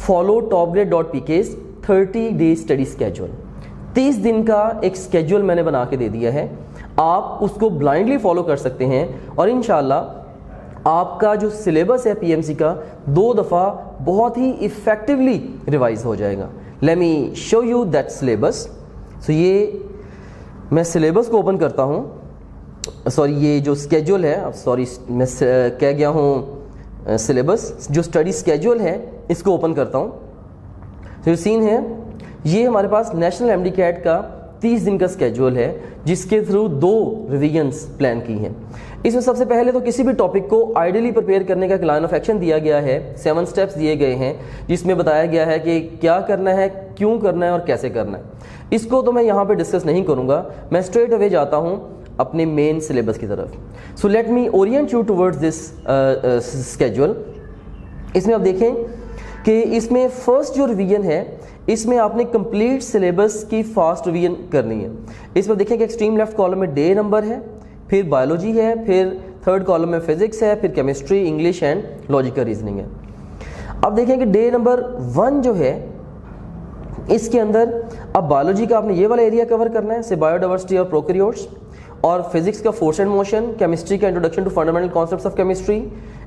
Follow topgrade.pk's 30 day study schedule. 30 दिन का एक स्केड्यूल मैंने बना के दे दिया है, आप उसको ब्लाइंडली फॉलो कर सकते हैं और इंशाल्लाह आपका जो सिलेबस है पीएमसी का 2 दफ़ा बहुत ही इफ़ेक्टिवली रिवाइज हो जाएगा। Let me show you that syllabus. So ये मैं सिलेबस को ओपन करता हूँ, सॉरी ये जो स्केड्यूल है, सॉरी मैं कह गया हूँ सिलेबस, जो स्टडी स्केड्यूल है इसको ओपन करता हूँ। तो सीन है, ये हमारे पास नेशनल एमडी कैट का 30 दिन का स्केड्यूल है जिसके थ्रू 2 रिवीजन्स प्लान की हैं। इसमें सबसे पहले तो किसी भी टॉपिक को आइडियली प्रिपेयर करने का एक लाइन ऑफ एक्शन दिया गया है, 7 स्टेप्स दिए गए हैं जिसमें बताया गया है कि क्या करना है, क्यों करना है और कैसे करना है। इसको तो मैं यहाँ पे डिस्कस नहीं करूँगा, मैं स्ट्रेट अवे जाता हूँ अपने मेन सिलेबस की तरफ। So let me Orient you towards this schedule. इसमें आप देखें कि इसमें फर्स्ट जो रिवीजन है इसमें आपने कंप्लीट सिलेबस की फास्ट रिवीजन करनी है। इसमें देखें कि एक्सट्रीम लेफ्ट कॉलम में डे नंबर है, फिर बायोलॉजी है, फिर थर्ड कॉलम में फिजिक्स है, फिर chemistry, English and logical reasoning है। अब देखें कि डे नंबर 1 जो है इसके अंदर अब बायोलॉजी का आपने ये वाला एरिया कवर करना है, से बायोडाइवर्सिटी और प्रोकैरियोट्स, और फिजिक्स का फोर्स एंड मोशन, केमिस्ट्री का introduction to fundamental concepts of chemistry,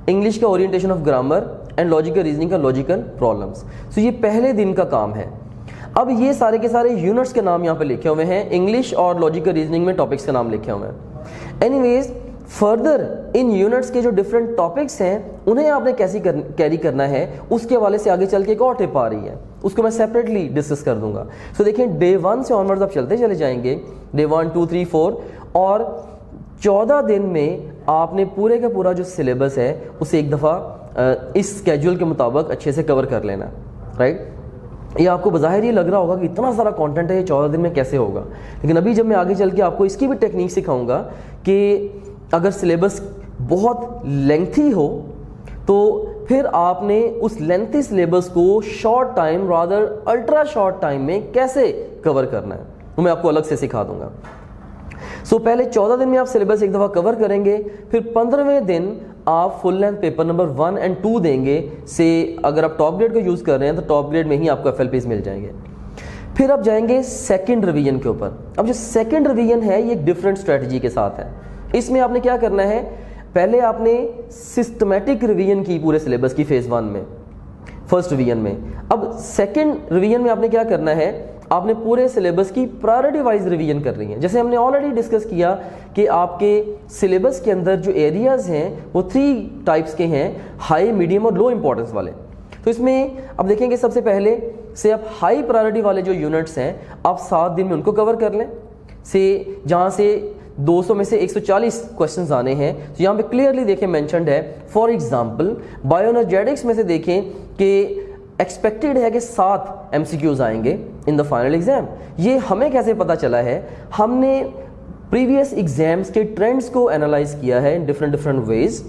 English का orientation of grammar and logical reasoning का लॉजिकल प्रॉब्लम्स। सो ये पहले दिन का काम है। अब ये सारे के सारे यूनिट्स के नाम यहाँ पे लिखे हुए हैं, इंग्लिश और लॉजिकल रीजनिंग में टॉपिक्स के नाम लिखे हुए हैं। एनीवेज फर्दर इन यूनिट्स के जो डिफरेंट टॉपिक्स हैं उन्हें आपने कैसे कैरी करना है उसके हवाले से आगे चल के एक और टिप आ रही है, उसको मैं सेपरेटली डिस्कस कर दूंगा। सो देखिए डे 1 से ऑनवर्ड्स आप चलते चले जाएंगे, डे 1, 2, 3, 4, और 14 दिन में आपने पूरे का पूरा जो सिलेबस है उसे एक दफ़ा इस स्केड्यूल के मुताबिक अच्छे से कवर कर लेना, राइट। ये आपको बज़ाहिर ही लग रहा होगा कि इतना सारा कंटेंट है, ये 14 दिन में कैसे होगा, लेकिन अभी जब मैं आगे चल के आपको इसकी भी टेक्निक सिखाऊंगा कि अगर सिलेबस बहुत लेंथी हो तो फिर आपने उस लेंथी सिलेबस को short time rather ultra short time में कैसे कवर करना है, वो मैं आपको अलग से सिखा दूंगा। सो पहले 14 दिन में आप सिलेबस एक दफ़ा कवर करेंगे, फिर 15वें दिन आप फुल लेंथ पेपर नंबर 1 और 2 देंगे। से अगर आप टॉप ग्रेड को यूज़ कर रहे हैं तो टॉप ग्रेड में ही आपको FLPs मिल जाएंगे। फिर आप जाएंगे सेकंड रिवीजन के ऊपर। अब जो सेकंड रिवीजन है ये एक डिफरेंट स्ट्रेटजी के साथ है। इसमें आपने क्या करना है, पहले आपने सिस्टमेटिक रिवीजन की पूरे सिलेबस की फेज़ 1 में, फर्स्ट रिवीजन में। अब सेकंड रिवीजन में आपने क्या करना है, आपने पूरे सिलेबस की प्रायोरिटी वाइज रिवीजन कर रही है। जैसे हमने ऑलरेडी डिस्कस किया कि आपके सिलेबस के अंदर जो एरियाज हैं वो 3 टाइप्स के हैं, हाई, मीडियम और लो इंपॉर्टेंस वाले। तो इसमें अब देखेंगे सबसे पहले से आप हाई प्रायोरिटी वाले जो यूनिट्स हैं आप 7 दिन में उनको कवर कर लें। से जहाँ से 200 में से 140 क्वेश्चंस आने हैं, तो यहाँ पे क्लियरली देखें मेंशन्ड है। फॉर एग्जांपल बायोएनर्जेटिक्स में से देखें कि एक्सपेक्टेड है कि 7 MCQs आएंगे इन द फाइनल एग्जाम। ये हमें कैसे पता चला है, हमने प्रीवियस एग्जाम्स के ट्रेंड्स को एनालाइज किया है इन डिफरेंट वेज,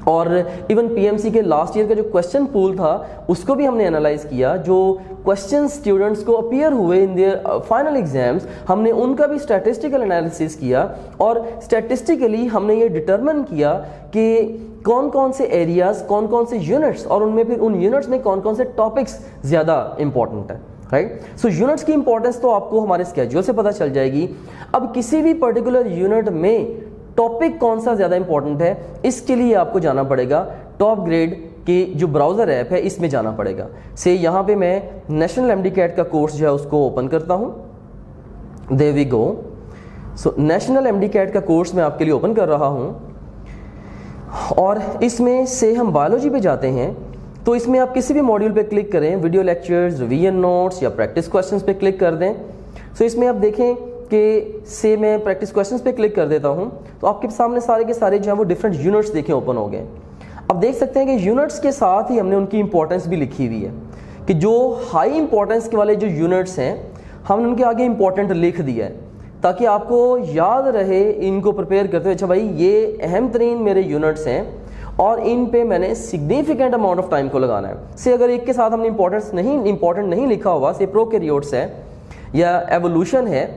और इवन पीएमसी के लास्ट ईयर का जो क्वेश्चन पूल था उसको भी हमने एनालाइज किया। जो क्वेश्चन स्टूडेंट्स को अपीयर हुए इन देयर फाइनल एग्जाम्स, हमने उनका भी स्टैटिस्टिकल एनालिसिस किया और स्टैटिस्टिकली हमने ये डिटरमिन किया कि कौन कौन से एरियाज, कौन कौन से यूनिट्स, और उनमें फिर उन यूनिट्स में कौन कौन से टॉपिक्स ज़्यादा इंपॉर्टेंट है, राइट। सो यूनिट्स की इंपॉर्टेंस तो आपको हमारे स्केड्यूल से पता चल जाएगी। अब किसी भी पर्टिकुलर यूनिट में टॉपिक कौन सा ज़्यादा इंपॉर्टेंट है, इसके लिए आपको जाना पड़ेगा टॉप ग्रेड के जो ब्राउज़र ऐप है इसमें जाना पड़ेगा। से यहाँ पे मैं नेशनल एमडी कैट का कोर्स जो है उसको ओपन करता हूँ। There we go. So national MD CAT का कोर्स मैं आपके लिए ओपन कर रहा हूँ, और इसमें से हम बायोलॉजी पे जाते हैं। तो इसमें आप किसी भी मॉड्यूल पे क्लिक करें, वीडियो लेक्चर्स, रिवीजन नोट्स या प्रैक्टिस क्वेश्चंस पे क्लिक कर दें। सो इसमें आप देखें कि से मैं प्रैक्टिस क्वेश्चंस पे क्लिक कर देता हूं, तो आपके सामने सारे के सारे जो है वो डिफरेंट यूनिट्स देखें ओपन हो गए। अब देख सकते हैं कि यूनिट्स के साथ ही हमने उनकी इंपॉर्टेंस भी लिखी हुई है कि जो हाई इंपॉर्टेंस के वाले जो यूनिट्स हैं हमने उनके आगे इंपॉर्टेंट लिख दिया है, ताकि आपको याद रहे इनको प्रिपेयर करते हुए, अच्छा भाई ये अहम तरीन मेरे यूनिट्स हैं और इन पे मैंने सिग्निफिकेंट अमाउंट ऑफ टाइम को लगाना है। से अगर एक के साथ हमने इंपॉर्टेंट नहीं लिखा हुआ, से प्रोकैरियोट्स है या एवोल्यूशन है,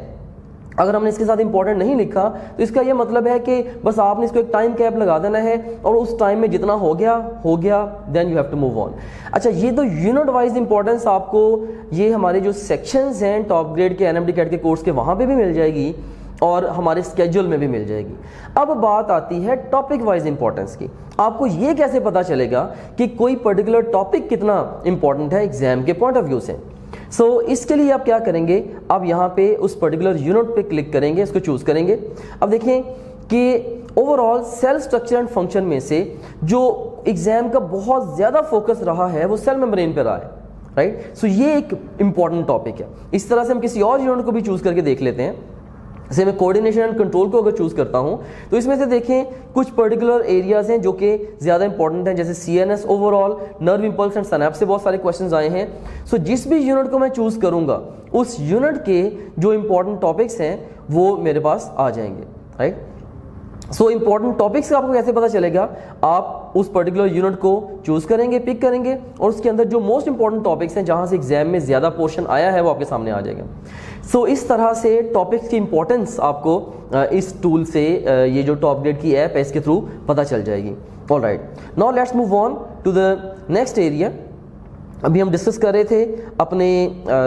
अगर हमने इसके साथ इंपॉर्टेंट नहीं लिखा तो इसका ये मतलब है कि बस आपने इसको एक टाइम कैप लगा देना है और उस टाइम में जितना हो गया, then you have to move on. अच्छा, ये तो यूनिट वाइज इंपॉर्टेंस आपको ये हमारे जो सेक्शंस हैं टॉप ग्रेड के एनएमडी कैट के कोर्स के वहाँ पे भी मिल जाएगी और हमारे स्केड्यूल में भी मिल जाएगी। अब बात आती है टॉपिक वाइज इंपॉर्टेंस की। आपको ये कैसे पता चलेगा कि कोई पर्टिकुलर टॉपिक कितना इंपॉर्टेंट है एग्जाम के पॉइंट ऑफ व्यू से। इसके लिए आप क्या करेंगे, आप यहाँ पे उस पर्टिकुलर यूनिट पे क्लिक करेंगे, इसको चूज करेंगे। अब देखें कि overall cell structure and function में से जो एग्जाम का बहुत ज्यादा फोकस रहा है वो सेल मेम्ब्रेन पे रहा है, राइट। ये एक इंपॉर्टेंट टॉपिक है। इस तरह से हम किसी और यूनिट को भी चूज करके देख लेते हैं। जैसे मैं कोऑर्डिनेशन एंड कंट्रोल को अगर चूज करता हूं तो इसमें से देखें कुछ पर्टिकुलर एरियाज हैं जो कि ज्यादा इंपॉर्टेंट हैं, जैसे CNS, overall nerve impulse and synapse से बहुत सारे क्वेश्चंस आए हैं। जिस भी यूनिट को मैं चूज करूंगा उस यूनिट के जो इंपॉर्टेंट टॉपिक्स हैं वो मेरे पास आ जाएंगे, राइट। इंपॉर्टेंट टॉपिक्स का आपको कैसे पता चलेगा, आप उस पर्टिकुलर यूनिट को चूज करेंगे, पिक करेंगे और उसके अंदर जो मोस्ट इंपॉर्टेंट टॉपिक्स हैं जहां से एग्जाम में ज्यादा पोर्शन आया है वो आपके सामने आ जाएगा। इस तरह से टॉपिक्स की इंपॉर्टेंस आपको इस टूल से ये जो टॉप ग्रेड की ऐप है इसके थ्रू पता चल जाएगी। Alright, now let's move on to the next area. अभी हम डिस्कस कर रहे थे अपने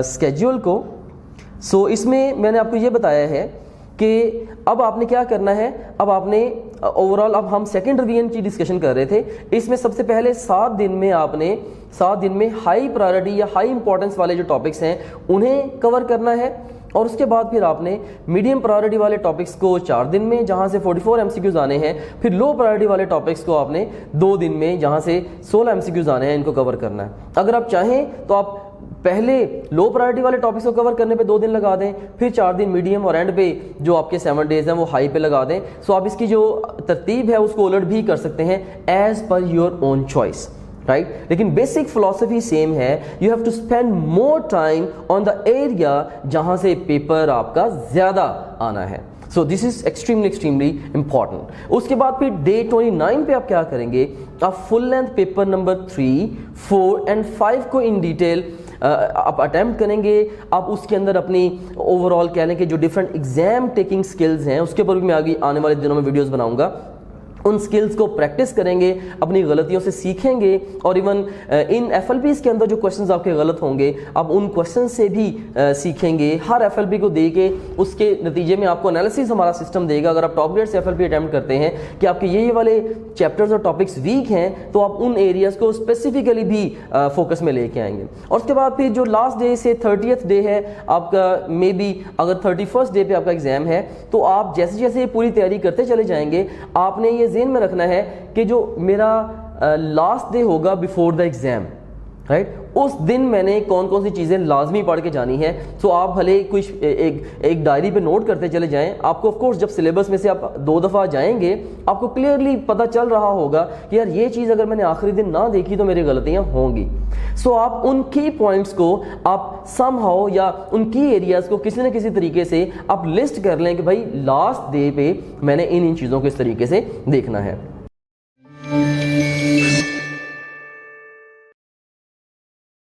स्केड्यूल को। इसमें मैंने आपको ये बताया है कि अब आपने क्या करना है, अब आपने ओवरऑल, अब हम सेकंड रिवीजन की डिस्कशन कर रहे थे। इसमें सबसे पहले 7 दिन में आपने 7 दिन में हाई प्रायोरिटी या हाई इंपॉर्टेंस वाले जो टॉपिक्स हैं उन्हें कवर करना है और उसके बाद फिर आपने मीडियम प्रायोरिटी वाले टॉपिक्स को 4 दिन में जहां से 44 एमसीक्यूज आने हैं, फिर लो प्रायोरिटी वाले टॉपिक्स को आपने 2 दिन में जहां से 16 एमसीक्यूज आने हैं, इनको कवर करना है। अगर आप चाहें तो आप पहले लो प्रायोरिटी वाले टॉपिक्स को कवर करने पे 2 दिन लगा दें, फिर 4 दिन मीडियम और एंड पे जो आपके 7 डेज हैं वो हाई पे लगा दें। आप इसकी जो तरतीब है उसको उलट भी कर सकते हैं as per your own choice, right. लेकिन बेसिक फिलॉसफी सेम है, you have to spend more time on the area जहां से पेपर आपका ज्यादा आना है। This is extremely important. उसके बाद फिर डे 29 पे आप क्या करेंगे, आप full length paper number 3, 4 and 5 को इन डिटेल आप अटेम्प्ट करेंगे। आप उसके अंदर अपनी ओवरऑल कह लें कि जो डिफरेंट एग्जाम टेकिंग स्किल्स हैं उसके ऊपर भी मैं आगे आने वाले दिनों में वीडियोस बनाऊंगा। उन स्किल्स को प्रैक्टिस करेंगे, अपनी गलतियों से सीखेंगे और इवन इन एफएलपीज के अंदर जो क्वेश्चंस आपके गलत होंगे आप उन क्वेश्चंस से भी सीखेंगे। हर एफएलपी को दे के उसके नतीजे में आपको एनालिसिस हमारा सिस्टम देगा। अगर आप टॉप ग्रेड से एफएलपी अटेम्प्ट करते हैं कि आपके ये वाले चैप्टर्स और टॉपिक्स वीक हैं तो आप उन एरियाज को स्पेसिफिकली भी फोकस में लेके आएंगे। और उसके बाद फिर जो लास्ट डे से 30th डे है आपका, मे बी अगर 31st डे पे आपका एग्जाम है तो आप जैसे जैसे पूरी तैयारी करते चले जाएंगे आपने ये ज़हन में रखना है कि जो मेरा लास्ट डे होगा बिफोर द एग्जाम, राइट, उस दिन मैंने कौन कौन सी चीज़ें लाजमी पढ़ के जानी है। आप भले कुछ एक डायरी पे नोट करते चले जाएं, आपको ऑफ कोर्स जब सिलेबस में से आप 2 दफ़ा जाएंगे आपको क्लियरली पता चल रहा होगा कि यार ये चीज़ अगर मैंने आखिरी दिन ना देखी तो मेरी गलतियां होंगी। आप उन की पॉइंट्स को आप समहाउ या उन की एरियाज को किसी न किसी तरीके से आप लिस्ट कर लें कि भाई लास्ट डे पे मैंने इन चीज़ों को इस तरीके से देखना है।